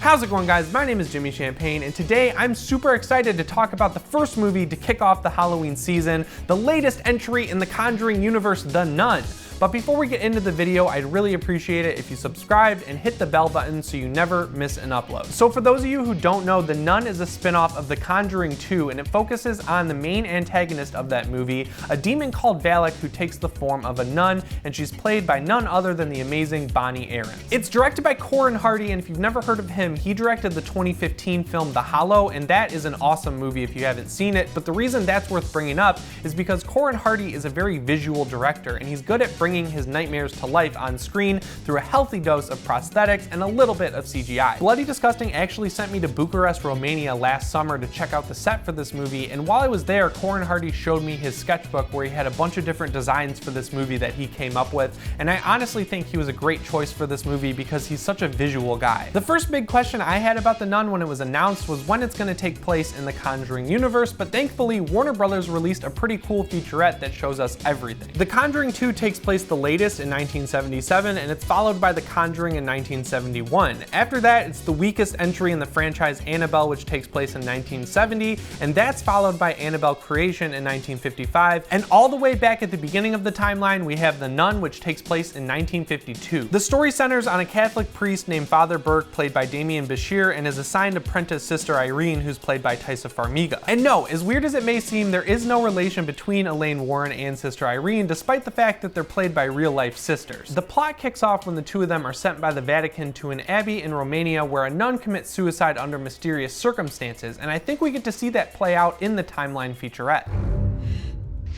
How's it going, guys? My name is Jimmy Champane, and today I'm super excited to talk about the first movie to kick off the Halloween season, the latest entry in the Conjuring Universe, The Nun. But before we get into the video, I'd really appreciate it if you subscribed and hit the bell button so you never miss an upload. So for those of you who don't know, The Nun is a spin-off of The Conjuring 2, and it focuses on the main antagonist of that movie, a demon called Valak who takes the form of a nun, and she's played by none other than the amazing Bonnie Aarons. It's directed by Corin Hardy, and if you've never heard of him, he directed the 2015 film The Hollow, and that is an awesome movie if you haven't seen it. But the reason that's worth bringing up is because Corin Hardy is a very visual director, and he's good at bringing his nightmares to life on screen through a healthy dose of prosthetics and a little bit of CGI. Bloody Disgusting actually sent me to Bucharest, Romania last summer to check out the set for this movie, and while I was there, Corin Hardy showed me his sketchbook where he had a bunch of different designs for this movie that he came up with, and I honestly think he was a great choice for this movie because he's such a visual guy. The first big question I had about The Nun when it was announced was when it's going to take place in the Conjuring universe, but thankfully Warner Brothers released a pretty cool featurette that shows us everything. The Conjuring 2 takes place the latest in 1977, and it's followed by The Conjuring in 1971. After that, it's the weakest entry in the franchise, Annabelle, which takes place in 1970, and that's followed by Annabelle Creation in 1955, and all the way back at the beginning of the timeline, we have The Nun, which takes place in 1952. The story centers on a Catholic priest named Father Burke, played by Damien Bashir, and his assigned apprentice sister Irene, who's played by Taissa Farmiga. And no, as weird as it may seem, there is no relation between Elaine Warren and Sister Irene, despite the fact that they're played by real-life sisters. The plot kicks off when the two of them are sent by the Vatican to an abbey in Romania where a nun commits suicide under mysterious circumstances, and I think we get to see that play out in the timeline featurette.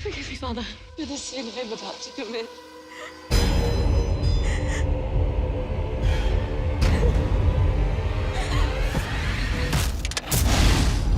Forgive me, Father, for the sin I'm about to commit.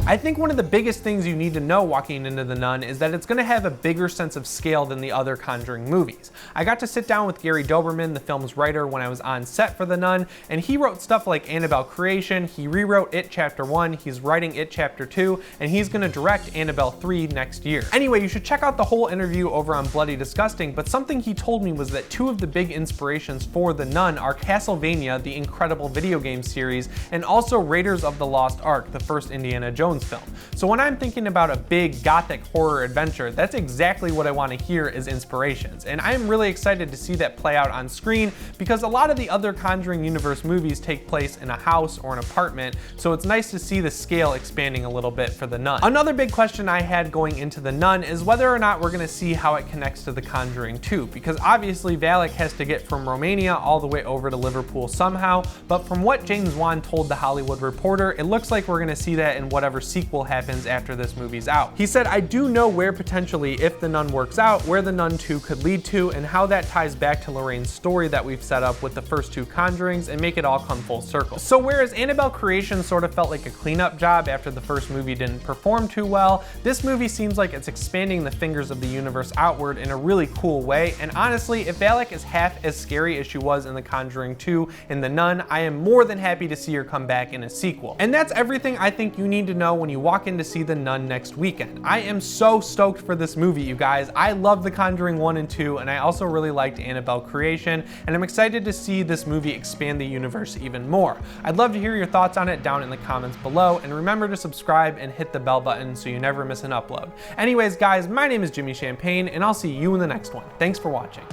I think one of the biggest things you need to know walking into The Nun is that it's going to have a bigger sense of scale than the other Conjuring movies. I got to sit down with Gary Doberman, the film's writer, when I was on set for The Nun, and he wrote stuff like Annabelle Creation, he rewrote It Chapter 1, he's writing It Chapter 2, and he's going to direct Annabelle 3 next year. Anyway, you should check out the whole interview over on Bloody Disgusting, but something he told me was that two of the big inspirations for The Nun are Castlevania, the incredible video game series, and also Raiders of the Lost Ark, the first Indiana Jones film. So when I'm thinking about a big gothic horror adventure, that's exactly what I want to hear as inspirations. And I'm really excited to see that play out on screen because a lot of the other Conjuring Universe movies take place in a house or an apartment, so it's nice to see the scale expanding a little bit for The Nun. Another big question I had going into The Nun is whether or not we're going to see how it connects to The Conjuring 2, because obviously Valak has to get from Romania all the way over to Liverpool somehow, but from what James Wan told The Hollywood Reporter, it looks like we're going to see that in whatever sequel happens after this movie's out. He said, "I do know where potentially, if The Nun works out, where The Nun 2 could lead to and how that ties back to Lorraine's story that we've set up with the first two Conjurings and make it all come full circle." So whereas Annabelle Creation sort of felt like a cleanup job after the first movie didn't perform too well, this movie seems like it's expanding the fingers of the universe outward in a really cool way, and honestly, if Valak is half as scary as she was in The Conjuring 2 in The Nun, I am more than happy to see her come back in a sequel. And that's everything I think you need to know when you walk in to see The Nun next weekend. I am so stoked for this movie, you guys. I love The Conjuring 1 and 2, and I also really liked Annabelle Creation, and I'm excited to see this movie expand the universe even more. I'd love to hear your thoughts on it down in the comments below, and remember to subscribe and hit the bell button so you never miss an upload. Anyways, guys, my name is Jimmy Champane, and I'll see you in the next one. Thanks for watching.